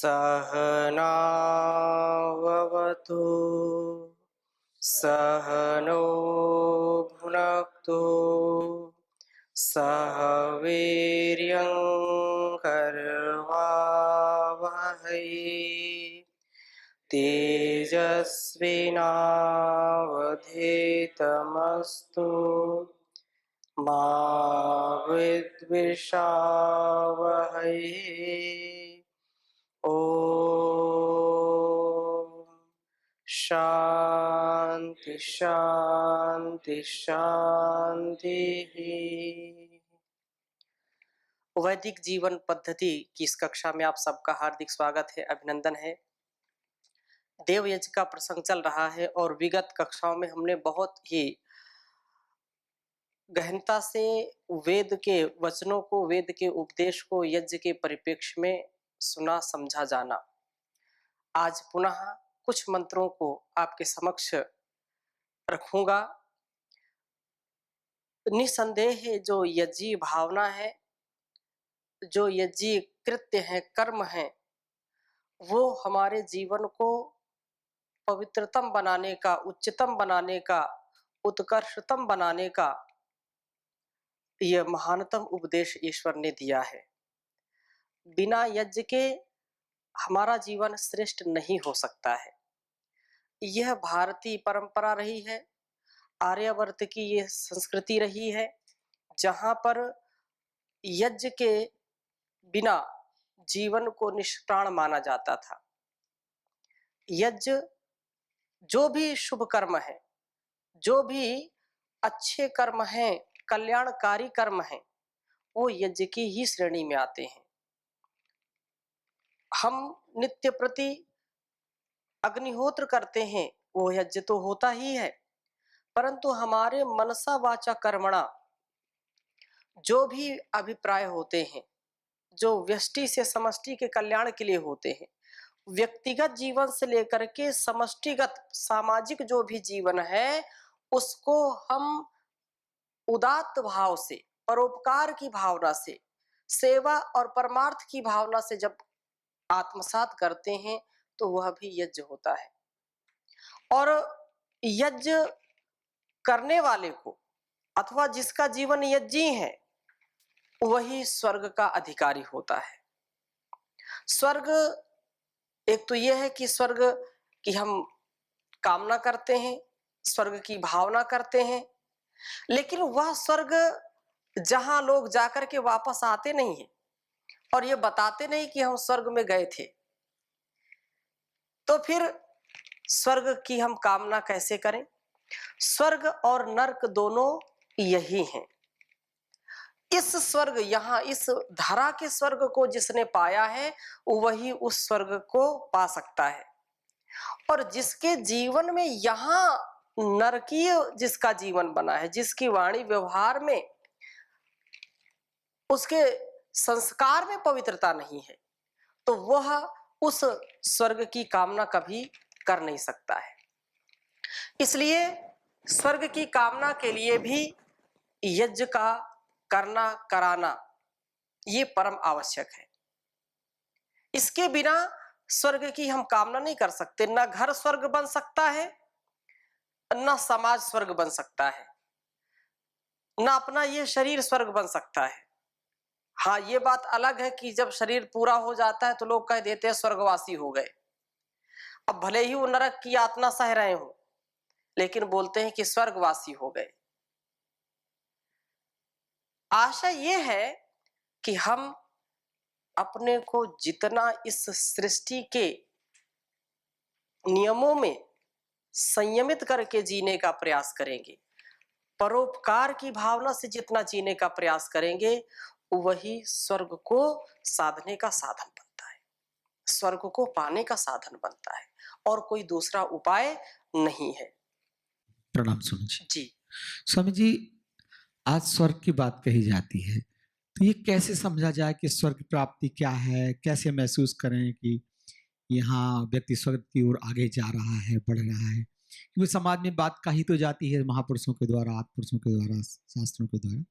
सहनाववतु सहनो भुनक्तु सह वीर्यं करवावहै तेजस्विनावधीतमस्तु मा विद्विषावहै। ओम शांति शांति शांति। वैदिक जीवन पद्धति की इस कक्षा में आप सबका हार्दिक स्वागत है, अभिनंदन है। देवयज्ञ का प्रसंग चल रहा है और विगत कक्षाओं में हमने बहुत ही गहनता से वेद के वचनों को, वेद के उपदेश को यज्ञ के परिप्रेक्ष्य में सुना, समझा, जाना। आज पुनः कुछ मंत्रों को आपके समक्ष रखूंगा। निसंदेह जो यज्ञीय भावना है, जो यज्ञीय कृत्य है, कर्म है, वो हमारे जीवन को पवित्रतम बनाने का, उच्चतम बनाने का, उत्कर्षतम बनाने का यह महानतम उपदेश ईश्वर ने दिया है। बिना यज्ञ के हमारा जीवन श्रेष्ठ नहीं हो सकता है। यह भारतीय परंपरा रही है, आर्यावर्त की यह संस्कृति रही है, जहां पर यज्ञ के बिना जीवन को निष्प्राण माना जाता था। यज्ञ जो भी शुभ कर्म है, जो भी अच्छे कर्म हैं, कल्याणकारी कर्म हैं, वो यज्ञ की ही श्रेणी में आते हैं। हम नित्य प्रति अग्निहोत्र करते हैं, वो यज्ञ तो होता ही है, परंतु हमारे मनसा वाचा कर्मणा जो भी अभिप्राय होते हैं, जो व्यष्टि से समष्टि के कल्याण के लिए होते हैं, व्यक्तिगत जीवन से लेकर के समष्टिगत सामाजिक जो भी जीवन है, उसको हम उदात्त भाव से, परोपकार की भावना से, सेवा और परमार्थ की भावना से जब आत्मसात करते हैं तो वह भी यज्ञ होता है। और यज्ञ करने वाले को अथवा जिसका जीवन यज्ञी है, वही स्वर्ग का अधिकारी होता है। स्वर्ग एक तो यह है कि स्वर्ग की हम कामना करते हैं, स्वर्ग की भावना करते हैं, लेकिन वह स्वर्ग जहां लोग जाकर के वापस आते नहीं है और ये बताते नहीं कि हम स्वर्ग में गए थे, तो फिर स्वर्ग की हम कामना कैसे करें? स्वर्ग और नरक दोनों यही हैं। इस स्वर्ग, यहां इस धरा के स्वर्ग को जिसने पाया है, वही उस स्वर्ग को पा सकता है। और जिसके जीवन में यहां नरकीय जिसका जीवन बना है, जिसकी वाणी व्यवहार में, उसके संस्कार में पवित्रता नहीं है, तो वह उस स्वर्ग की कामना कभी कर नहीं सकता है। इसलिए स्वर्ग की कामना के लिए भी यज्ञ का करना, कराना, ये परम आवश्यक है। इसके बिना स्वर्ग की हम कामना नहीं कर सकते। न घर स्वर्ग बन सकता है, न समाज स्वर्ग बन सकता है, न अपना ये शरीर स्वर्ग बन सकता है। हाँ, ये बात अलग है कि जब शरीर पूरा हो जाता है तो लोग कह देते हैं स्वर्गवासी हो गए। अब भले ही वो नरक की यातना सह रहे हो, लेकिन बोलते हैं कि स्वर्गवासी हो गए। आशा ये है कि हम अपने को जितना इस सृष्टि के नियमों में संयमित करके जीने का प्रयास करेंगे, परोपकार की भावना से जितना जीने का प्रयास करेंगे, वही स्वर्ग को साधने का साधन बनता है, स्वर्ग को पाने का साधन बनता है, और कोई दूसरा उपाय नहीं है। प्रणाम स्वामी जी। जी स्वामी जी, आज स्वर्ग की बात कही जाती है, तो ये कैसे समझा जाए कि स्वर्ग प्राप्ति क्या है? कैसे महसूस करें कि यहाँ व्यक्ति स्वर्ग की ओर आगे जा रहा है, बढ़ रहा है? क्योंकि समाज में बात कही तो जाती है महापुरुषों के द्वारा, आत्मपुरुषों के द्वारा, शास्त्रों के द्वारा,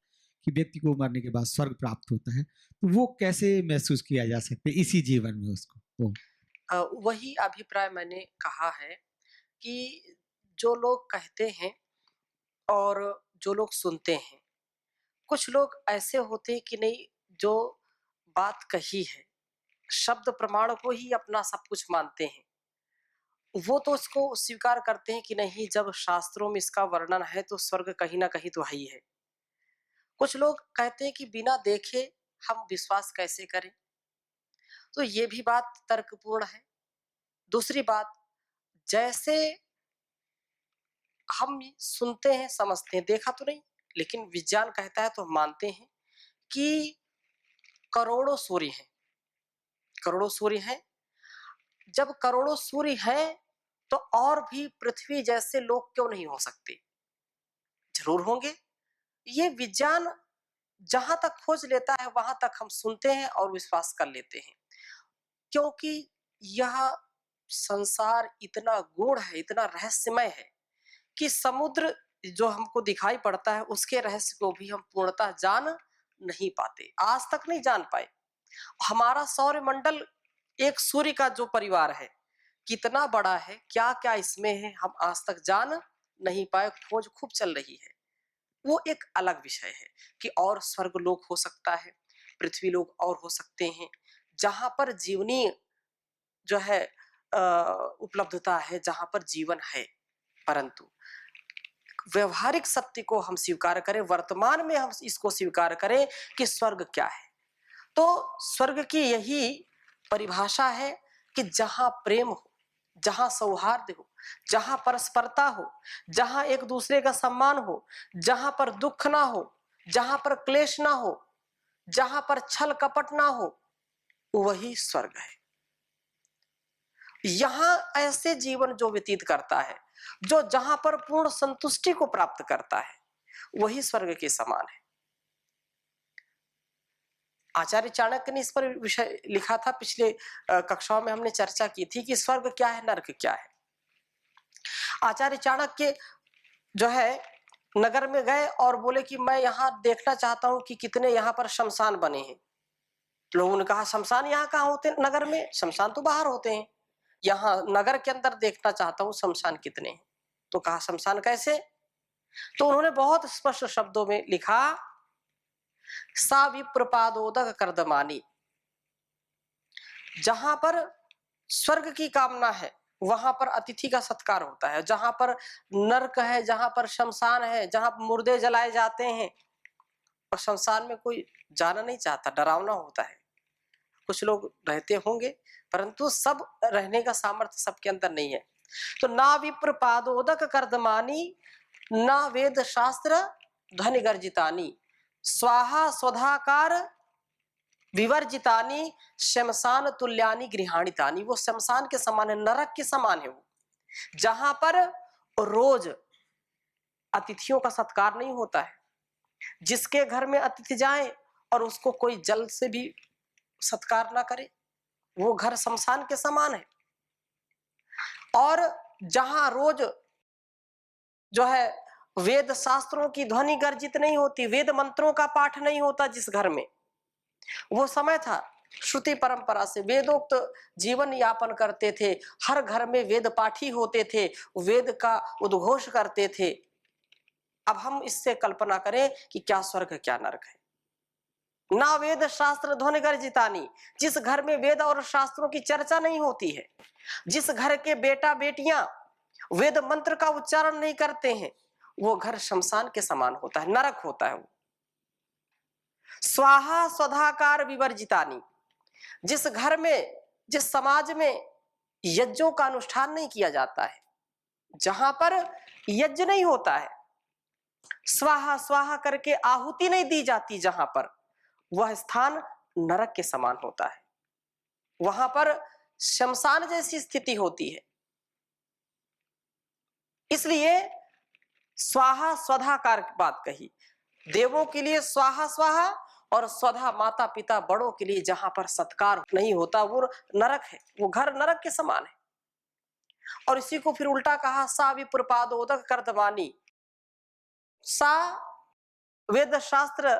कि व्यक्ति को मरने के बाद स्वर्ग प्राप्त होता है। तो वो कैसे महसूस किया जा सकता है इसी जीवन में उसको? ओ, वही अभिप्राय मैंने कहा है कि जो लोग कहते हैं और जो लोग सुनते हैं, कुछ लोग ऐसे होते हैं कि नहीं, जो बात कही है, शब्द प्रमाण को ही अपना सब कुछ मानते हैं। वो तो उसको स्वीकार करते हैं कि नहीं, जब शास्त्रों में इसका वर्णन है तो स्वर्ग कहीं न कहीं तो है ही है। कुछ लोग कहते हैं कि बिना देखे हम विश्वास कैसे करें? तो ये भी बात तर्कपूर्ण है। दूसरी बात, जैसे हम सुनते हैं, समझते हैं, देखा तो नहीं, लेकिन विज्ञान कहता है तो हम मानते हैं कि करोड़ों सूर्य हैं, करोड़ों सूर्य हैं। जब करोड़ों सूर्य हैं, तो और भी पृथ्वी जैसे लोग क्यों नहीं हो सकते? ज़रूर होंगे। ये विज्ञान जहाँ तक खोज लेता है, वहाँ तक हम सुनते हैं और विश्वास कर लेते हैं। क्योंकि यह संसार इतना गूढ़ है, इतना रहस्यमय है कि समुद्र जो हमको दिखाई पड़ता है, उसके रहस्य को भी हम पूर्णतः जान नहीं पाते, आज तक नहीं जान पाए। हमारा सौरमंडल एक सूर्य का जो परिवार है, कितना बड़ा है, क्या-क्या इसमें है, हम आज तक जान नहीं पाए, खोज खूब चल रही है। वो एक अलग विषय है कि और स्वर्गलोक हो सकता है, पृथ्वी लोक और हो सकते हैं, जहाँ पर जीवनी जो है उपलब्धता है, जहाँ पर जीवन है। परंतु व्यवहारिक सत्य को हम स्वीकार करें, वर्तमान में हम इसको स्वीकार करें कि स्वर्ग क्या है। तो स्वर्ग की यही परिभाषा है कि जहाँ प्रेम हो, जहाँ सौहार्द हो, जहाँ परस्परता हो, जहाँ एक दूसरे का सम्मान हो, जहाँ पर दुख ना हो, जहाँ पर क्लेश ना हो, जहाँ पर छल कपट ना हो, वही स्वर्ग है। यहाँ ऐसे जीवन जो व्यतीत करता है, जो जहाँ पर पूर्ण संतुष्टि को प्राप्त करता है, वही स्वर्ग के समान है। आचार्य चाणक्य ने इस पर विषय लिखा था, पिछले कक्षाओं में हमने चर्चा की थी कि स्वर्ग क्या है, नरक क्या है। आचार्य चाणक्य जो है नगर में गए और बोले कि मैं यहाँ देखना चाहता हूँ कि कितने यहाँ पर शमशान बने हैं। लोगों ने कहा, शमशान यहाँ कहाँ होते हैं नगर में, शमशान तो बाहर होते हैं, यहाँ नगर के अंदर देखना चाहता हूँ शमशान कितने हैं। तो कहा, शमशान कैसे? तो उन्होंने बहुत स्पष्ट शब्दों में लिखा, सा विप्रपादोदक कर्दमानी। जहां पर स्वर्ग की कामना है, वहां पर अतिथि का सत्कार होता है। जहां पर नरक है, जहां पर शमशान है, जहां मुर्दे जलाए जाते हैं, और शमशान में कोई जाना नहीं चाहता, डरावना होता है। कुछ लोग रहते होंगे, परंतु सब रहने का सामर्थ्य सबके अंदर नहीं है। तो ना विप्र पादोदक कर्दमानी, ना वेद शास्त्र ध्वनि गर्जितानी, स्वाहा स्वधाकार विवर्जितानी, शमशान तुल्यानी गृहाणितानी। वो शमशान के समान है, नरक के समान है वो, जहां पर रोज अतिथियों का सत्कार नहीं होता है। जिसके घर में अतिथि जाए और उसको कोई जल से भी सत्कार ना करे, वो घर शमशान के समान है। और जहां रोज जो है वेद शास्त्रों की ध्वनि गर्जित नहीं होती, वेद मंत्रों का पाठ नहीं होता जिस घर में, वो समय था श्रुति परंपरा से वेदोक्त जीवन यापन करते थे। हर घर में वेद पाठी होते थे, वेद का उद्घोष करते थे। अब हम इससे कल्पना करें कि क्या स्वर्ग क्या नरक है। ना वेद शास्त्र ध्वनि गर्जितानी, जिस घर में वेद और शास्त्रों की चर्चा नहीं होती है, जिस घर के बेटा बेटियां वेद मंत्र का उच्चारण नहीं करते हैं, वो घर शमशान के समान होता है, नरक होता है वो। स्वाहा स्वधाकार विवर्जितानी, जिस घर में, जिस समाज में यज्ञों का अनुष्ठान नहीं किया जाता है, जहां पर यज्ञ नहीं होता है, स्वाहा स्वाहा करके आहुति नहीं दी जाती, जहां पर, वह स्थान नरक के समान होता है। वहां पर शमशान जैसी स्थिति होती है। इसलिए स्वाहा स्वधाकार की बात कही, देवों के लिए स्वाहा स्वाहा, और स्वधा माता पिता बड़ों के लिए जहां पर सत्कार नहीं होता, वो नरक है, वो घर नरक के समान है। और इसी को फिर उल्टा कहा, सा विप्रपादोदक कर्दमानी, सा वेद शास्त्र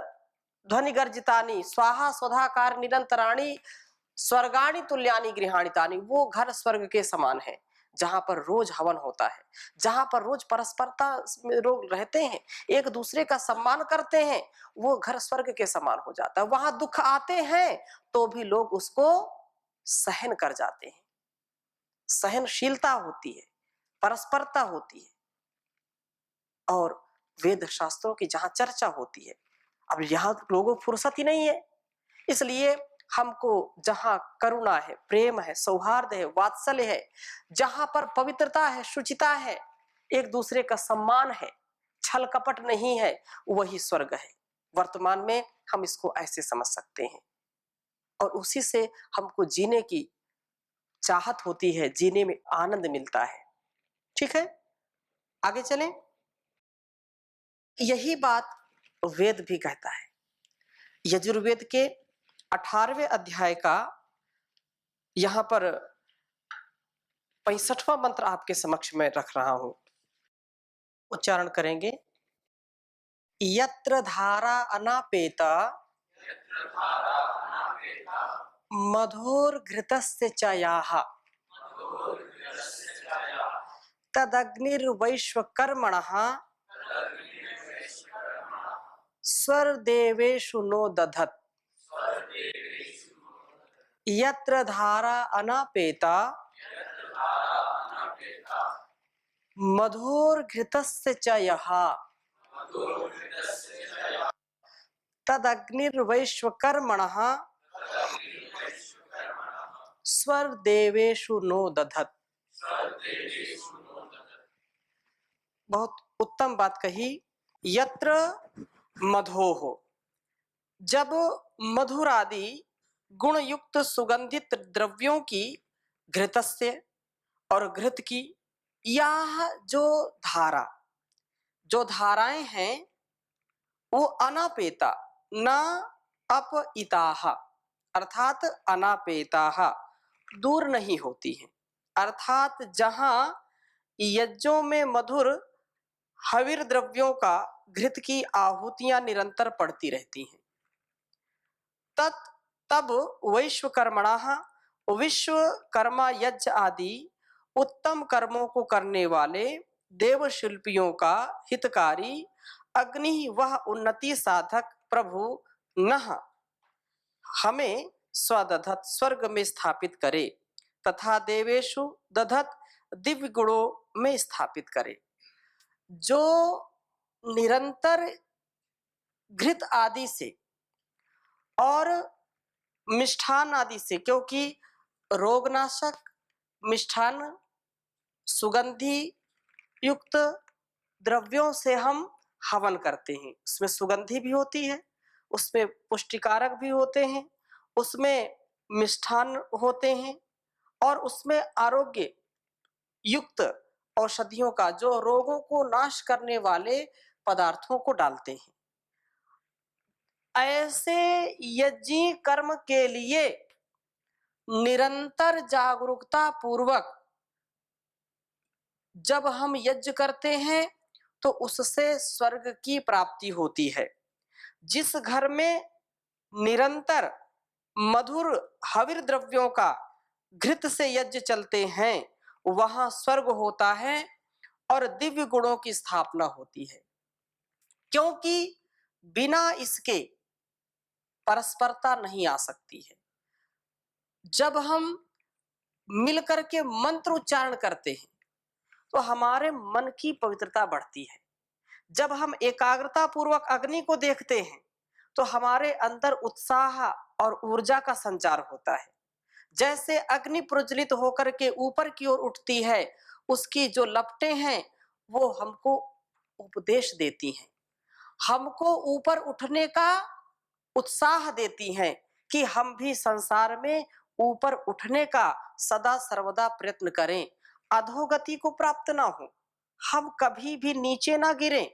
ध्वनि गर्जितानी, स्वाहा स्वधाकार निरंतराणी, स्वर्गाणि तुल्यानि गृहाणि तानि, वो घर स्वर्ग के समान है जहां पर रोज हवन होता है, जहां पर रोज परस्परता में लोग रहते हैं, एक दूसरे का सम्मान करते हैं, वो घर स्वर्ग के समान हो जाता है। वहां दुख आते हैं तो भी लोग उसको सहन कर जाते हैं, सहनशीलता होती है, परस्परता होती है, और वेद शास्त्रों की जहां चर्चा होती है। अब यहाँ लोगों को फुर्सत ही नहीं है, इसलिए हमको जहां करुणा है, प्रेम है, सौहार्द है, वात्सल्य है, जहां पर पवित्रता है, शुचिता है, एक दूसरे का सम्मान है, छल कपट नहीं है, वही स्वर्ग है। वर्तमान में हम इसको ऐसे समझ सकते हैं, और उसी से हमको जीने की चाहत होती है, जीने में आनंद मिलता है। ठीक है, आगे चलें। यही बात वेद भी कहता है। यजुर्वेद के 18वें अध्याय का यहां पर 65वां मंत्र आपके समक्ष में रख रहा हूं, उच्चारण करेंगे। यत्र धारा अनापेता मधुर्घृतस्य च याः तदग्निर्वैश्वकर्मणः स्वर्देवेषु नो दधत्। यत्र धारा अनापेता मधुर्घृतस्य च यः तदग्निर्वैश्वकर्मणः स्वर्देवेषु नो दधत्। बहुत उत्तम बात कही। यत्र मधोः, जब मधुर आदि गुण युक्त सुगंधित द्रव्यों की, घृतस्य और घृत की, यह जो धारा, जो धाराएं हैं वो अनापेता न अपइताः, अर्थात अनापेताः, दूर नहीं होती हैं। अर्थात जहां यज्ञों में मधुर हविर द्रव्यों का, घृत की आहुतियां निरंतर पड़ती रहती हैं, तब वैश्वकर्मणः, विश्वकर्मा यज्ञ आदि उत्तम कर्मों को करने वाले देव शिल्पियों का हितकारी अग्नि, वह उन्नति साधक प्रभु नः हमें स्वदधत, स्वर्ग में स्थापित करे, तथा देवेशु दधत, दिव्य गुणों में स्थापित करे। जो निरंतर घृत आदि से और मिष्ठान आदि से, क्योंकि रोगनाशक मिष्ठान सुगंधि युक्त द्रव्यों से हम हवन करते हैं, उसमें सुगंधि भी होती है, उसमें पुष्टिकारक भी होते हैं, उसमें मिष्ठान होते हैं, और उसमें आरोग्य युक्त औषधियों का, जो रोगों को नाश करने वाले पदार्थों को डालते हैं। ऐसे यज्ञ कर्म के लिए निरंतर जागरूकता पूर्वक जब हम यज्ञ करते हैं तो उससे स्वर्ग की प्राप्ति होती है। जिस घर में निरंतर मधुर हविर द्रव्यों का, घृत से यज्ञ चलते हैं, वहां स्वर्ग होता है और दिव्य गुणों की स्थापना होती है, क्योंकि बिना इसके परस्परता नहीं आ सकती है। जब हम मिलकर के मंत्र उच्चारण करते हैं तो हमारे मन की पवित्रता बढ़ती है। जब हम एकाग्रता पूर्वक अग्नि को देखते हैं तो हमारे अंदर उत्साह और ऊर्जा का संचार होता है। जैसे अग्नि प्रज्वलित होकर के ऊपर की ओर उठती है, उसकी जो लपटें हैं वो हमको उपदेश देती हैं, हमको ऊपर उठने का उत्साह देती हैं कि हम भी संसार में ऊपर उठने का सदा सर्वदा प्रयत्न करें, अधोगति को प्राप्त ना हो, हम कभी भी नीचे ना गिरें,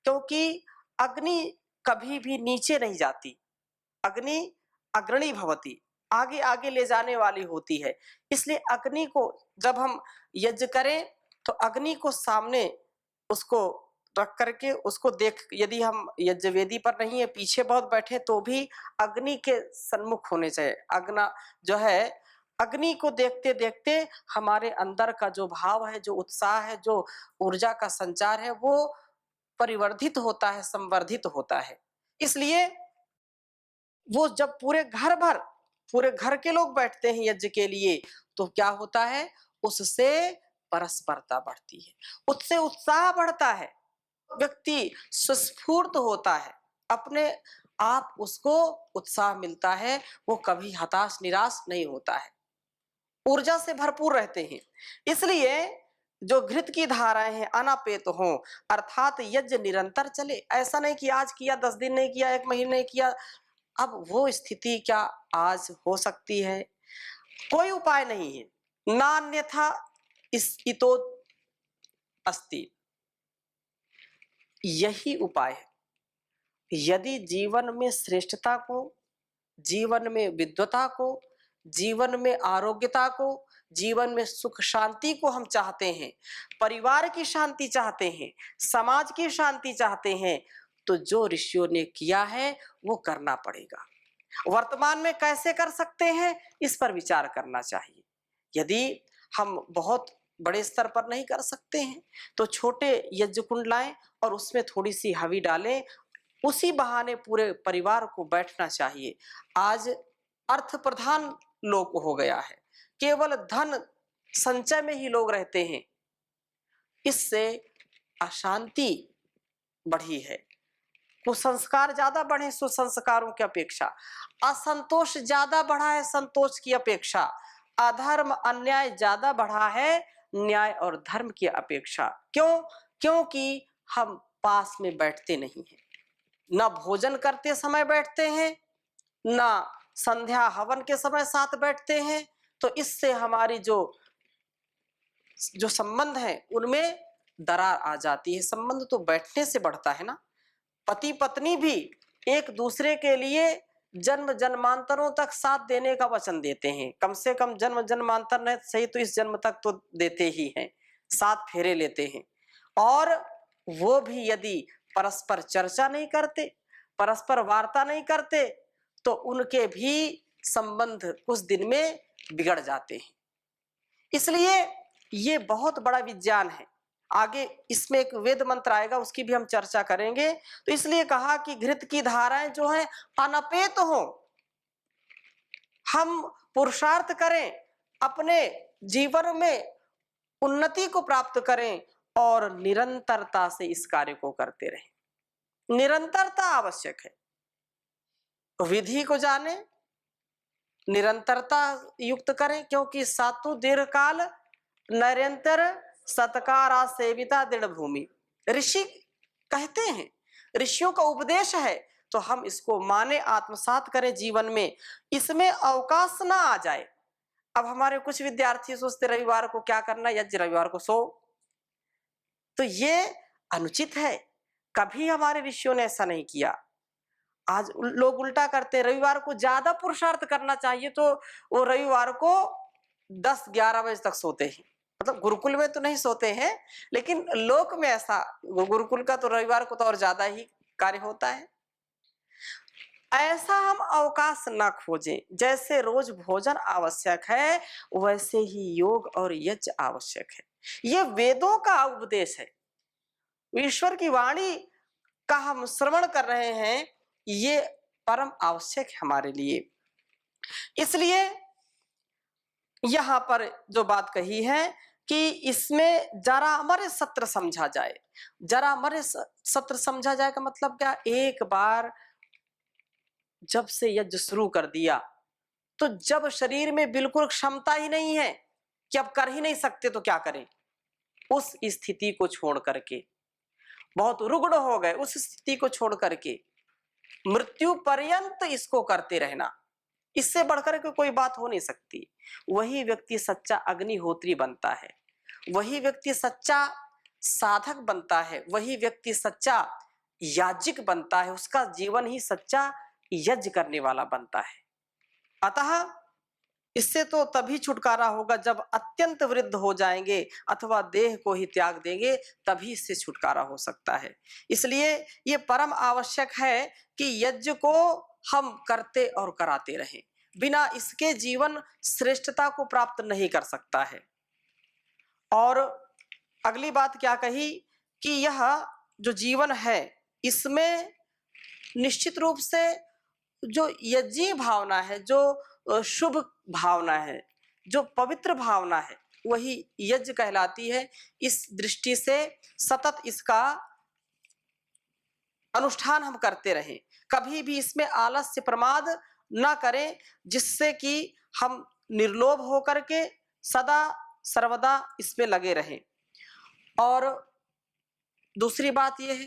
क्योंकि अग्नि कभी भी नीचे नहीं जाती, अग्नि अग्रणी भवति, आगे आगे ले जाने वाली होती है। इसलिए अग्नि को जब हम यज्ञ करें तो अग्नि को सामने उसको रख करके उसको देख, यदि हम यज्ञ वेदी पर नहीं है, पीछे बहुत बैठे, तो भी अग्नि के सन्मुख होने चाहिए। अग्ना जो है, अग्नि को देखते देखते हमारे अंदर का जो भाव है, जो उत्साह है, जो ऊर्जा का संचार है, वो परिवर्धित होता है, संवर्धित होता है। इसलिए वो जब पूरे घर के लोग बैठते हैं यज्ञ के लिए, तो क्या होता है, उससे परस्परता बढ़ती है, उससे उत्साह बढ़ता है, व्यक्ति सुस्फूर्त होता है, अपने आप उसको उत्साह मिलता है, वो कभी हताश निराश नहीं होता है, ऊर्जा से भरपूर रहते हैं। इसलिए जो घृत की धाराएं हैं अनापेत हों, अर्थात यज्ञ निरंतर चले। ऐसा नहीं कि आज किया 10 दिन नहीं किया, 1 महीने नहीं किया। अब वो स्थिति क्या आज हो सकती है? कोई उपाय नहीं है। नान्यथा इस इतो अस्ति, यही उपाय है। यदि जीवन में श्रेष्ठता को, जीवन में विद्वता को, जीवन में आरोग्यता को, जीवन में सुख शांति को हम चाहते हैं, परिवार की शांति चाहते हैं, समाज की शांति चाहते हैं, तो जो ऋषियों ने किया है वो करना पड़ेगा। वर्तमान में कैसे कर सकते हैं, इस पर विचार करना चाहिए। यदि हम बहुत बड़े स्तर पर नहीं कर सकते हैं, तो छोटे यज्ञ कुंड लाएं और उसमें थोड़ी सी हवी डालें, उसी बहाने पूरे परिवार को बैठना चाहिए। आज अर्थ प्रधान लोक हो गया है, केवल धन संचय में ही लोग रहते हैं, इससे अशांति बढ़ी है, कुसंस्कार ज्यादा बढ़े सुसंस्कारों की अपेक्षा, असंतोष ज्यादा बढ़ा है संतोष की अपेक्षा, अधर्म अन्याय ज्यादा बढ़ा है न्याय और धर्म की अपेक्षा। क्यों? क्योंकि हम पास में बैठते नहीं हैं, ना भोजन करते समय बैठते हैं, ना संध्या हवन के समय साथ बैठते हैं, तो इससे हमारी जो संबंध है उनमें दरार आ जाती है। संबंध तो बैठने से बढ़ता है ना। पति पत्नी भी एक दूसरे के लिए जन्म जन्मांतरों तक साथ देने का वचन देते हैं, कम से कम जन्म जन्मांतर नहीं सही तो इस जन्म तक तो देते ही हैं, 7 फेरे लेते हैं। और वो भी यदि परस्पर चर्चा नहीं करते, परस्पर वार्ता नहीं करते, तो उनके भी संबंध कुछ दिन में बिगड़ जाते हैं। इसलिए ये बहुत बड़ा विज्ञान है। आगे इसमें एक वेद मंत्र आएगा, उसकी भी हम चर्चा करेंगे। तो इसलिए कहा कि घृत की धाराएं जो हैं अनपेत हो, हम पुरुषार्थ करें, अपने जीवन में उन्नति को प्राप्त करें और निरंतरता से इस कार्य को करते रहें। निरंतरता आवश्यक है, विधि को जाने, निरंतरता युक्त करें, क्योंकि सातु दीर्घकाल निरंतर सत्कारा सेविता दृढ़ भूमि, ऋषि कहते हैं, ऋषियों का उपदेश है, तो हम इसको माने, आत्मसात करें जीवन में, इसमें अवकाश ना आ जाए। अब हमारे कुछ विद्यार्थी सोचते रविवार को क्या करना, यज्ञ रविवार को सो, तो ये अनुचित है। कभी हमारे ऋषियों ने ऐसा नहीं किया। आज लोग उल्टा करते हैं, रविवार को ज्यादा पुरुषार्थ करना चाहिए तो वो रविवार को 10-11 बजे तक सोते हैं। मतलब गुरुकुल में तो नहीं सोते हैं, लेकिन लोक में ऐसा, गुरुकुल का तो रविवार को तो और ज्यादा ही कार्य होता है। ऐसा हम अवकाश न खोजें। जैसे रोज भोजन आवश्यक है, वैसे ही योग और यज्ञ आवश्यक है। ये वेदों का उपदेश है, ईश्वर की वाणी का हम श्रवण कर रहे हैं, ये परम आवश्यक है हमारे लिए। इसलिए यहां पर जो बात कही है कि इसमें जरा मरे सत्र समझा जाए। जरा मरे सत्र समझा जाए का मतलब क्या? एक बार जब से यज्ञ शुरू कर दिया, तो जब शरीर में बिल्कुल क्षमता ही नहीं है कि अब कर ही नहीं सकते, तो क्या करें? उस स्थिति को छोड़ करके, बहुत रुग्ण हो गए, उस स्थिति को छोड़ करके मृत्यु पर्यंत इसको करते रहना, इससे बढ़कर के कोई बात हो नहीं सकती। वही व्यक्ति सच्चा अग्निहोत्री बनता है, वही व्यक्ति सच्चा साधक बनता है, वही व्यक्ति सच्चा याज्ञिक बनता है, उसका जीवन ही सच्चा यज्ञ करने वाला बनता है। अतः इससे तो तभी छुटकारा होगा जब अत्यंत वृद्ध हो जाएंगे अथवा देह को ही त्याग देंगे, तभी इससे छुटकारा हो सकता है। इसलिए ये परम आवश्यक है कि यज्ञ को हम करते और कराते रहें। बिना इसके जीवन श्रेष्ठता को प्राप्त नहीं कर सकता है। और अगली बात क्या कही कि यह जो जीवन है इसमें निश्चित रूप से जो यज्ञीय भावना है, जो शुभ भावना है, जो पवित्र भावना है, वही यज्ञ कहलाती है। इस दृष्टि से सतत इसका अनुष्ठान हम करते रहें, कभी भी इसमें आलस्य प्रमाद न करें, जिससे कि हम निर्लोभ होकर के सदा सर्वदा इसमें लगे रहें। और दूसरी बात यह है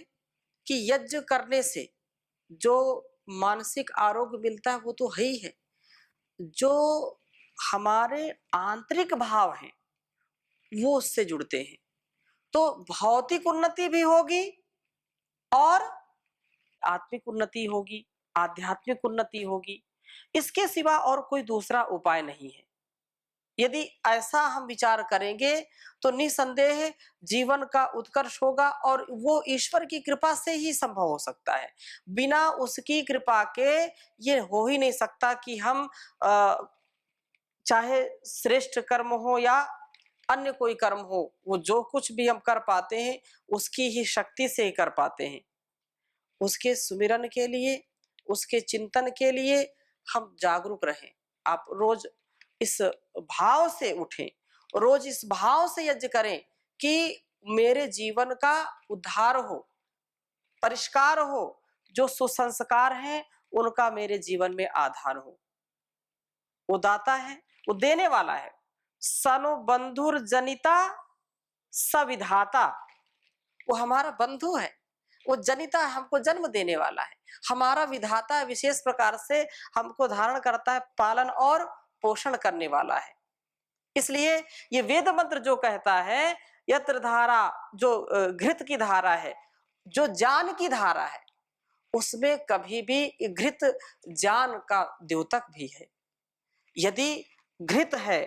कि यज्ञ करने से जो मानसिक आरोग्य मिलता है वो तो है ही है, जो हमारे आंतरिक भाव हैं वो उससे जुड़ते हैं। तो भौतिक उन्नति भी होगी और आत्मिक उन्नति होगी, आध्यात्मिक उन्नति होगी। इसके सिवा और कोई दूसरा उपाय नहीं है। यदि ऐसा हम विचार करेंगे तो निसंदेह जीवन का उत्कर्ष होगा, और वो ईश्वर की कृपा से ही संभव हो सकता है। बिना उसकी कृपा के ये हो ही नहीं सकता कि हम चाहे श्रेष्ठ कर्म हो या अन्य कोई कर्म हो, वो जो कुछ भी हम कर पाते हैं उसकी ही शक्ति से ही कर पाते हैं। उसके सुमिरन के लिए, उसके चिंतन के लिए हम जागरूक रहें। आप रोज इस भाव से उठें, रोज इस भाव से यज्ञ करें कि मेरे जीवन का उद्धार हो, परिष्कार हो, जो सुसंस्कार हैं उनका मेरे जीवन में आधार हो। वो दाता है, वो देने वाला है। सनो बंधुर जनिता सविधाता, वो हमारा बंधु है, वो जनिता हमको जन्म देने वाला है, हमारा विधाता विशेष प्रकार से हमको धारण करता है, पालन और पोषण करने वाला है। इसलिए ये वेद मंत्र जो कहता है, यत्र धारा, जो घृत की धारा है, जो ज्ञान की धारा है, उसमें कभी भी घृत ज्ञान का द्योतक भी है। यदि घृत है,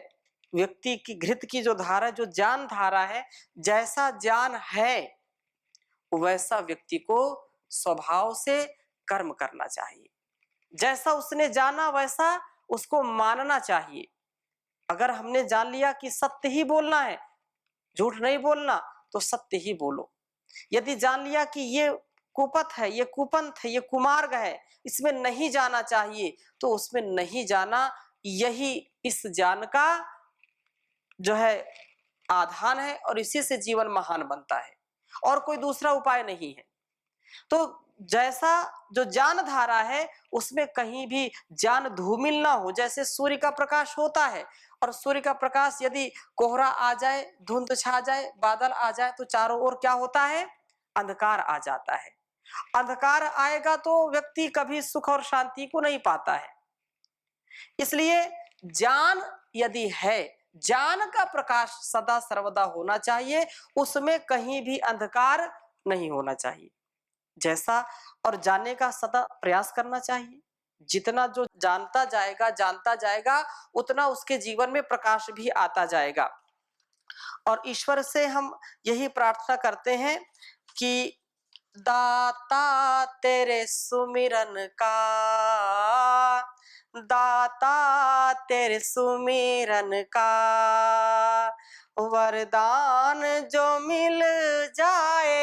व्यक्ति की घृत की जो धारा, जो ज्ञान धारा है, जैसा ज्ञान है वैसा व्यक्ति को स्वभाव से कर्म करना चाहिए। जैसा उसने जाना वैसा उसको मानना चाहिए। अगर हमने जान लिया कि सत्य ही बोलना है, झूठ नहीं बोलना, तो सत्य ही बोलो। यदि जान लिया कि ये कुपथ है, ये कुपंथ है, ये कुमार्ग है, इसमें नहीं जाना चाहिए, तो उसमें नहीं जाना, यही इस ज्ञान का जो है आधान है, और इसी से जीवन महान बनता है, और कोई दूसरा उपाय नहीं है। तो जैसा जो ज्ञान धारा है उसमें कहीं भी ज्ञान धूमिल ना हो। जैसे सूर्य का प्रकाश होता है, और सूर्य का प्रकाश यदि कोहरा आ जाए, धुंध छा जाए, बादल आ जाए, तो चारों ओर क्या होता है? अंधकार आ जाता है। अंधकार आएगा तो व्यक्ति कभी सुख और शांति को नहीं पाता है। इसलिए ज्ञान यदि है, ज्ञान का प्रकाश सदा सर्वदा होना चाहिए, उसमें कहीं भी अंधकार नहीं होना चाहिए। जैसा और जानने का सदा प्रयास करना चाहिए। जितना जो जानता जाएगा उतना उसके जीवन में प्रकाश भी आता जाएगा। और ईश्वर से हम यही प्रार्थना करते हैं कि दाता तेरे सुमिरन का, दाता तेरे सुमिरन का, वरदान जो मिल जाए,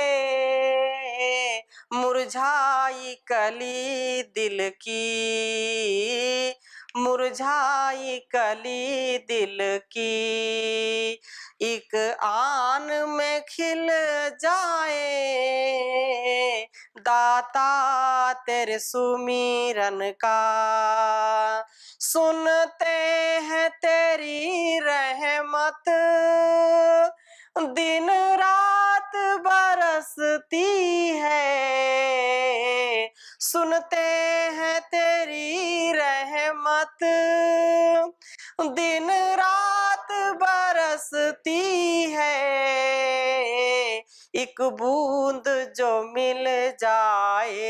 मुरझाई कली दिल की, मुरझाई कली दिल की, एक आन में खिल जाए, दाता तेरे सुमिरन का। सुनते हैं तेरी रहमत, दिन रात बरसती है, सुनते हैं तेरी रहमत, दिन रात बरसती है, एक बूंद जो मिल जाए,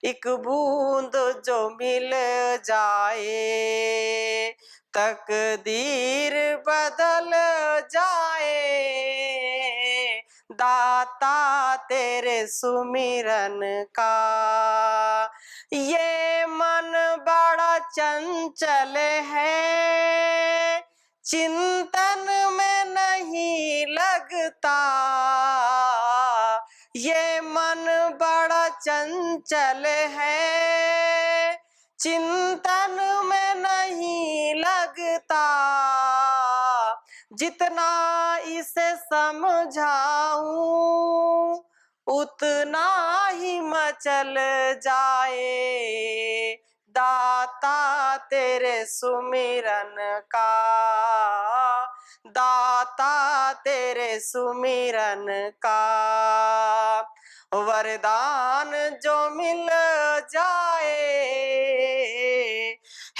एक बूंद जो मिल जाए तकदीर बदल जाए। दाता तेरे सुमिरन का ये मन बड़ा चंचल है, चिंतन में नहीं लगता। ये मन बड़ा चंचल है, चिंतन में नहीं लगता। जितना इसे समझाऊं उतना ही मचल जाए। दाता तेरे सुमिरन का, दाता तेरे सुमिरन का वरदान जो मिल जाए।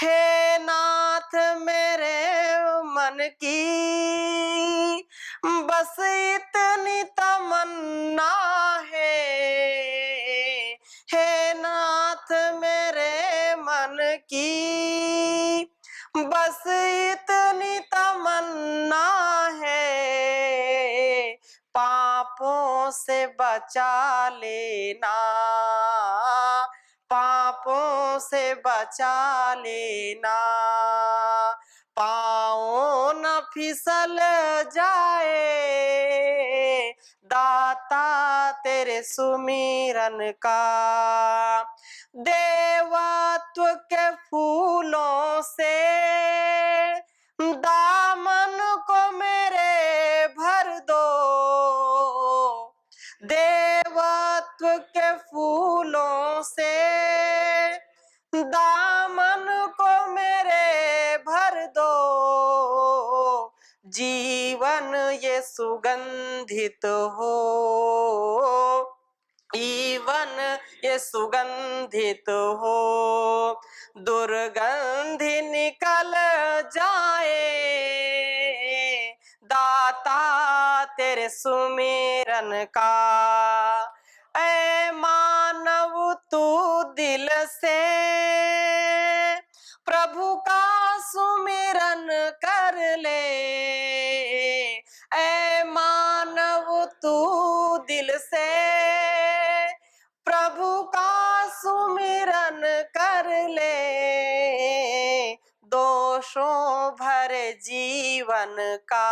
हे नाथ मेरे मन की बस इतनी तमन्ना है। हे नाथ मेरे मन की बस इतनी तमन्ना है, पापों से बचा लेना, पापों से बचा लेना। पाँव न फिसल जाए, दाता तेरे सुमिरन का। देवत्व के फूलों से दामन को मेरे भर दो। देवत्व के फूलों से दामन को मेरे भर दो। जीवन ये सुगंधित हो, जीवन ये सुगंधित हो, दुर्गंधि निकल जाए। दाता तेरे सुमिरन का ऐ मानव तू दिल से प्रभु का सुमिरन कर ले। ऐ मानव तू दिल से प्रभु का सुमिरन कर ले। दोषों भरे जीवन का,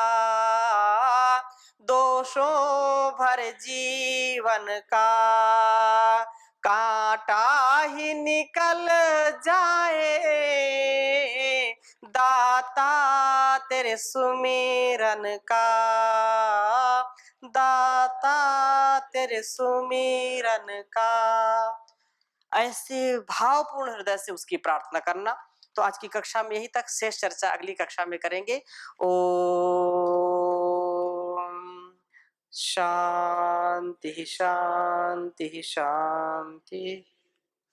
दोषों भरे जीवन का कांटा ही निकल जाए। दाता तेरे सुमिरन का, दाता तेरे सुमिरन का। ऐसे भावपूर्ण हृदय से उसकी प्रार्थना करना। तो आज की कक्षा में यही तक, शेष चर्चा अगली कक्षा में करेंगे। ओम शांति शांति शांति।